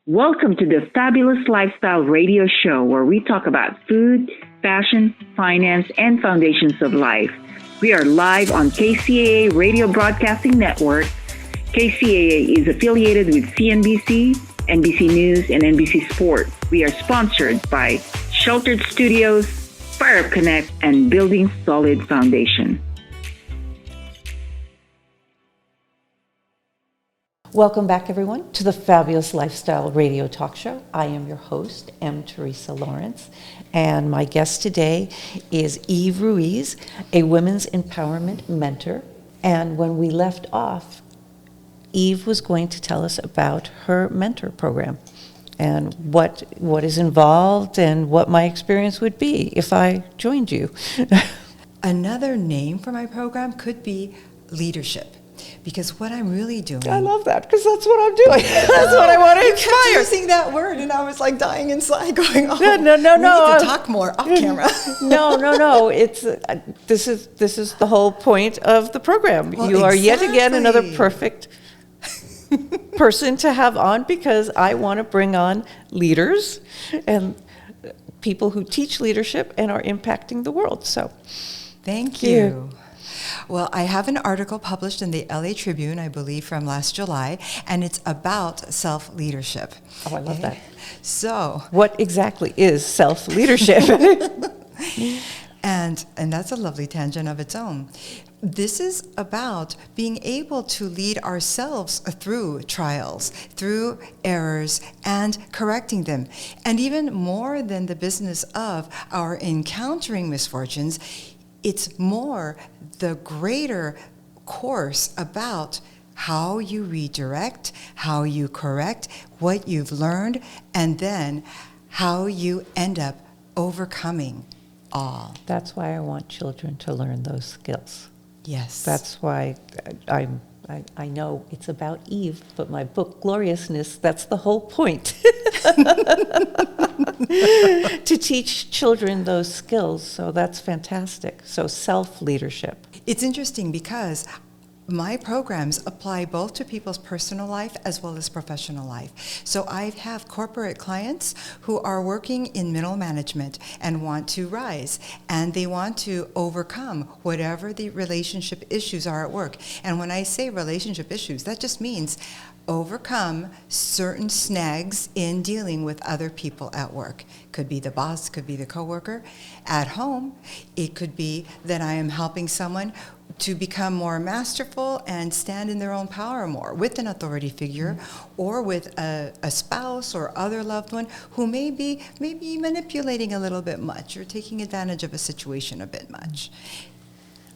Welcome to the Fabulous Lifestyle Radio Show, where we talk about food, fashion, finance, and foundations of life. We are live on KCAA Radio Broadcasting Network. KCAA is affiliated with CNBC, NBC News, and NBC Sport. We are sponsored by Sheltered Studios, Fire Up Connect, and Building Solid Foundation. Welcome back, everyone, to the Fabulous Lifestyle Radio Talk Show. I am your host, Teresa Lawrence, and my guest today is Eve Ruiz, a women's empowerment mentor. And when we left off, Eve was going to tell us about her mentor program and what is involved and what my experience would be if I joined you. Another name for my program could be leadership. Because what I'm really doing... I love that, because that's what I'm doing. That's what I want to inspire. You kept using that word, and I was like dying inside going, oh, no. We need to talk more off camera. No. It's this is the whole point of the program. Well, you are yet again exactly. another perfect person to have on, because I want to bring on leaders and people who teach leadership and are impacting the world. So, thank you. Well, I have an article published in the LA Tribune, I believe, from last July, and it's about self-leadership. Oh, I love that. So, what exactly is self-leadership? and that's a lovely tangent of its own. This is about being able to lead ourselves through trials, through errors, and correcting them. And even more than the business of our encountering misfortunes, it's more the greater course about how you redirect, how you correct what you've learned, and then how you end up overcoming all. That's why I want children to learn those skills. Yes. That's why I know it's about Eve, but my book, Gloriousness, that's the whole point. To teach children those skills, so that's fantastic. So self-leadership. It's interesting because my programs apply both to people's personal life as well as professional life. So I have corporate clients who are working in middle management and want to rise, and they want to overcome whatever the relationship issues are at work. And when I say relationship issues, that just means overcome certain snags in dealing with other people at work. Could be the boss, could be the coworker. At home, it could be that I am helping someone to become more masterful and stand in their own power more with an authority figure, or with a spouse or other loved one who may be manipulating a little bit much or taking advantage of a situation a bit much.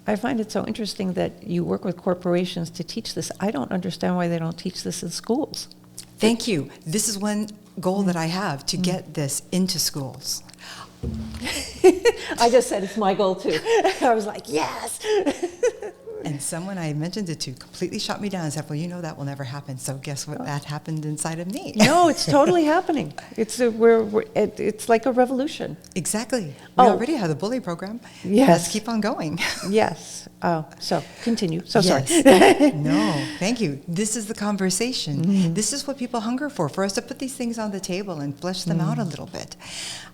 I find it so interesting that you work with corporations to teach this. I don't understand why they don't teach this in schools. Thank you. This is one goal that I have, to get this into schools. I just said it's my goal too. I was like, yes. And someone I mentioned it to completely shot me down and said, well, you know that will never happen. So guess what? That happened inside of me. No, it's totally happening. It's like a revolution. Exactly. We already have the bully program. Yes. Let's keep on going. Yes. Oh, so continue. So yes. sorry. No, thank you. This is the conversation. Mm-hmm. This is what people hunger for us to put these things on the table and flesh them out a little bit.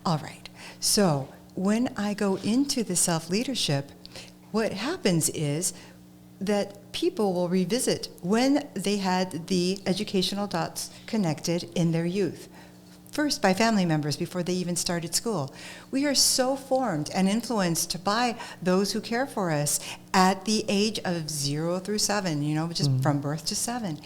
All right. So when I go into the self-leadership, what happens is that people will revisit when they had the educational dots connected in their youth. First, by family members before they even started school. We are so formed and influenced by those who care for us at the age of 0 through 7, which is from birth to 7.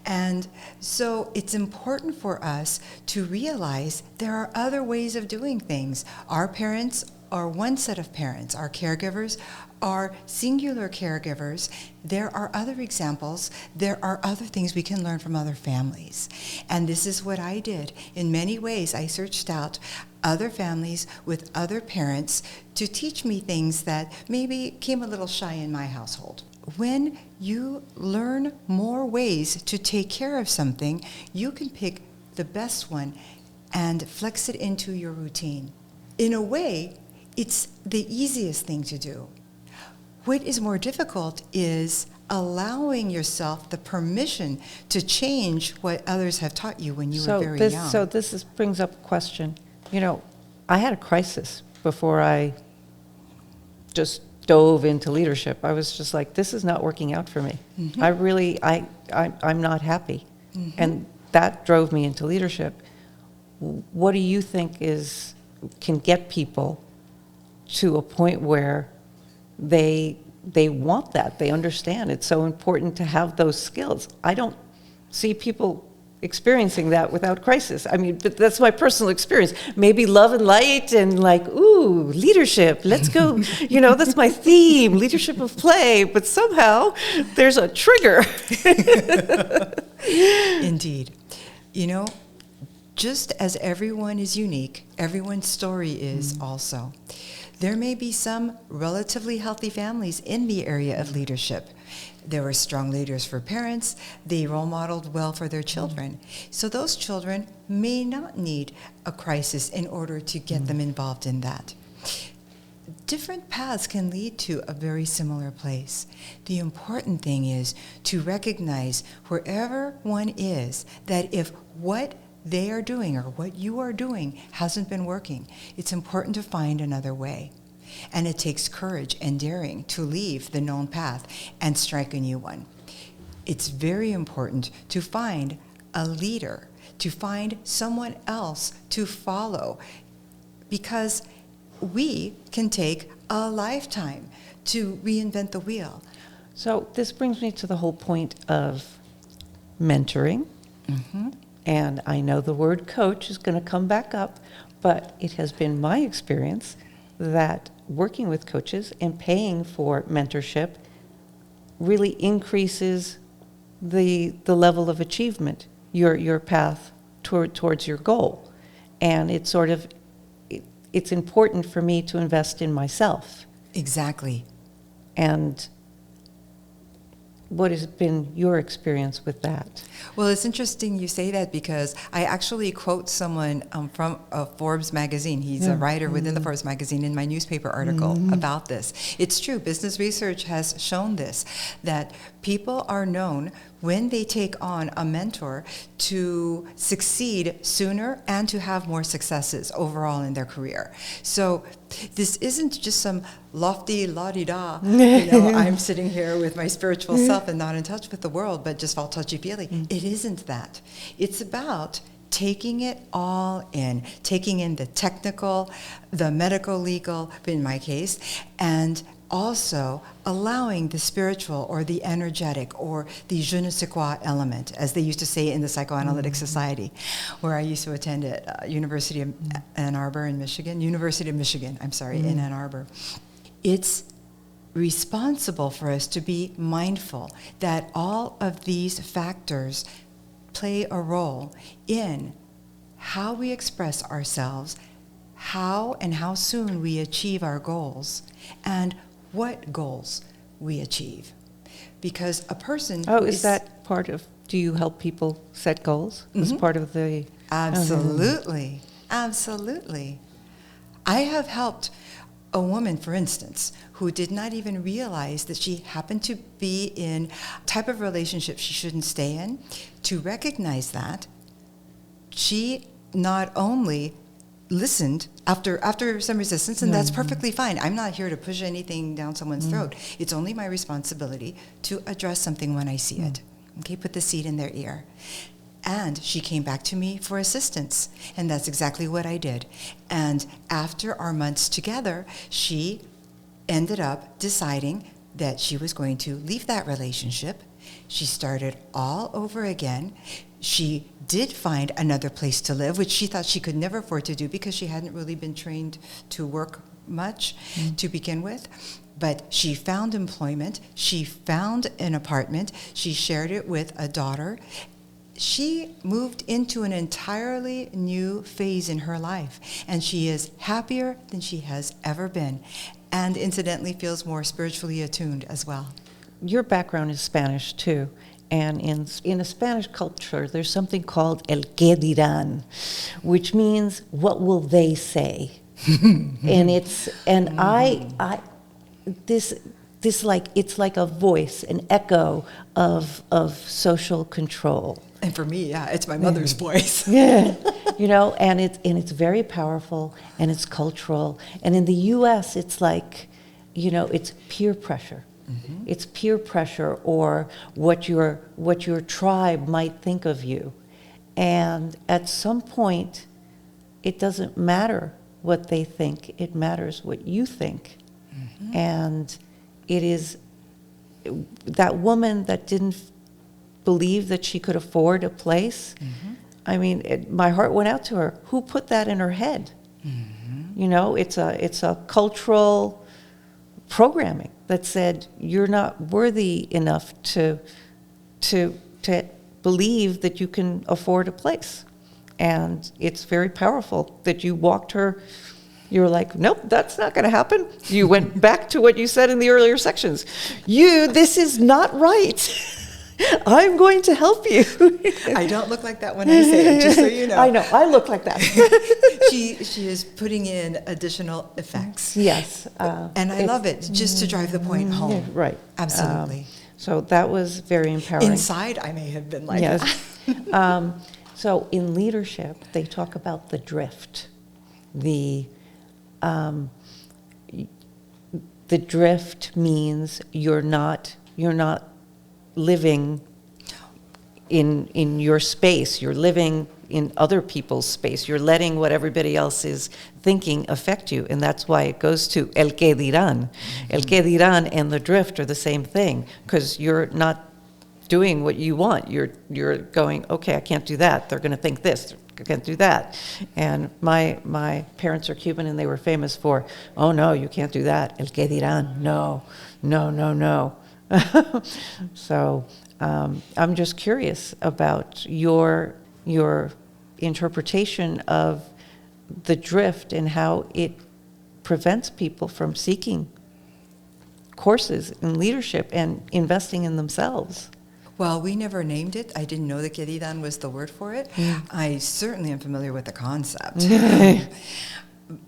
And so it's important for us to realize there are other ways of doing things. Our parents are one set of parents. Our caregivers are singular caregivers. There are other examples. There are other things we can learn from other families. And this is what I did. In many ways, I searched out other families with other parents to teach me things that maybe came a little shy in my household. When you learn more ways to take care of something, you can pick the best one and flex it into your routine. In a way, it's the easiest thing to do. What is more difficult is allowing yourself the permission to change what others have taught you when you were very young. So brings up a question. I had a crisis before I just dove into leadership. I was just like, this is not working out for me. I'm not happy. And that drove me into leadership. What do you think can get people to a point where they want that, they understand it's so important to have those skills? I don't see people experiencing that without crisis. I mean, but that's my personal experience. Maybe love and light and leadership, let's go, that's my theme, leadership of play, but somehow there's a trigger. Indeed. Just as everyone is unique, everyone's story is also. There may be some relatively healthy families in the area of leadership. There were strong leaders for parents. They role modeled well for their children. So those children may not need a crisis in order to get them involved in that. Different paths can lead to a very similar place. The important thing is to recognize wherever one is that if what they are doing or what you are doing hasn't been working, it's important to find another way. And it takes courage and daring to leave the known path and strike a new one. It's very important to find a leader, to find someone else to follow, because we can take a lifetime to reinvent the wheel. So this brings me to the whole point of mentoring. And I know the word coach is going to come back up, but it has been my experience that working with coaches and paying for mentorship really increases the level of achievement, your path towards your goal. And it's it's important for me to invest in myself. Exactly. And what has been your experience with that? Well, it's interesting you say that because I actually quote someone from Forbes magazine. He's a writer within the Forbes magazine in my newspaper article about this. It's true. Business research has shown this, that people are known when they take on a mentor to succeed sooner and to have more successes overall in their career. So this isn't just some lofty la-di-da, I'm sitting here with my spiritual self and not in touch with the world, but just all touchy-feely. It isn't that. It's about taking it all in, taking in the technical, the medical, legal, in my case, and also allowing the spiritual or the energetic or the je ne sais quoi element, as they used to say in the Psychoanalytic Society, where I used to attend at University of Ann Arbor in Michigan, University of Michigan, in Ann Arbor. It's responsible for us to be mindful that all of these factors play a role in how we express ourselves, how and how soon we achieve our goals, and what goals we achieve. Because a person is that part of, do you help people set goals as part of the... Absolutely. Absolutely. I have helped a woman, for instance, who did not even realize that she happened to be in a type of relationship she shouldn't stay in. To recognize that, she not only listened after some resistance, and that's perfectly fine. I'm not here to push anything down someone's throat. It's only my responsibility to address something when I see it. Okay, put the seed in their ear. And she came back to me for assistance, and that's exactly what I did. And after our months together, she ended up deciding that she was going to leave that relationship. She started all over again. She did find another place to live, which she thought she could never afford to do because she hadn't really been trained to work much to begin with. But she found employment. She found an apartment. She shared it with a daughter. She moved into an entirely new phase in her life, and she is happier than she has ever been, and incidentally feels more spiritually attuned as well. Your background is Spanish too, and in a Spanish culture, there's something called el que dirán, which means what will they say, and it's like a voice, an echo of social control. And for me, yeah, it's my mother's voice. Yeah, and it's very powerful, and it's cultural. And in the U.S., it's like, it's peer pressure. Mm-hmm. It's peer pressure, or what your tribe might think of you. And at some point, it doesn't matter what they think. It matters what you think. Mm-hmm. And it is that woman that didn't believe that she could afford a place. Mm-hmm. I mean, my heart went out to her. Who put that in her head? Mm-hmm. It's a cultural programming that said you're not worthy enough to believe that you can afford a place. And it's very powerful that you walked her. You were like, nope, that's not going to happen. You went back to what you said in the earlier sections. This is not right. I'm going to help you. I don't look like that when I say it, just so you know. I know, I look like that. She is putting in additional effects. Yes. And I love it, just to drive the point home. Yeah, right. Absolutely. So that was very empowering. Inside, I may have been like yes. that. So in leadership, they talk about the drift. The drift means you're not living in your space. You're living in other people's space. You're letting what everybody else is thinking affect you, and that's why it goes to el que dirán. El que dirán and the drift are the same thing, because you're not doing what you want. You're going, okay, I can't do that. They're going to think this. I can't do that. And my parents are Cuban, and they were famous for, oh no, you can't do that. El que dirán. No. So I'm just curious about your interpretation of the drift and how it prevents people from seeking courses in leadership and investing in themselves. Well, we never named it. I didn't know that queridan was the word for it. Mm. I certainly am familiar with the concept.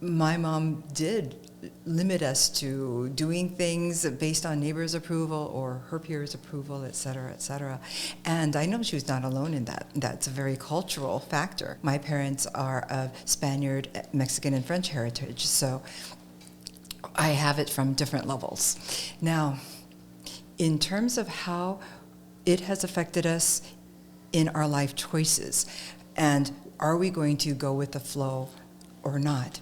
My mom did limit us to doing things based on neighbors' approval or her peers' approval, et cetera, et cetera. And I know she was not alone in that. That's a very cultural factor. My parents are of Spaniard, Mexican, and French heritage, so I have it from different levels. Now, in terms of how it has affected us in our life choices, and are we going to go with the flow or not?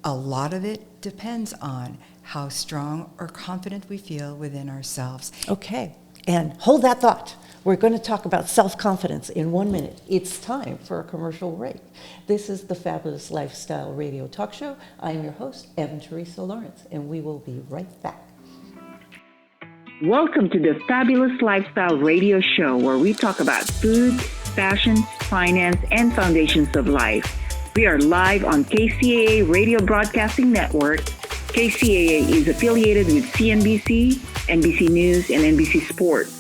A lot of it depends on how strong or confident we feel within ourselves. Okay, and hold that thought. We're going to talk about self-confidence in 1 minute. It's time for a commercial break. This is the Fabulous Lifestyle Radio Talk Show. I am your host, Teresa Lawrence, and we will be right back. Welcome to the Fabulous Lifestyle Radio Show, where we talk about food, fashion, finance, and foundations of life. We are live on KCAA Radio Broadcasting Network. KCAA is affiliated with CNBC, NBC News, and NBC Sports.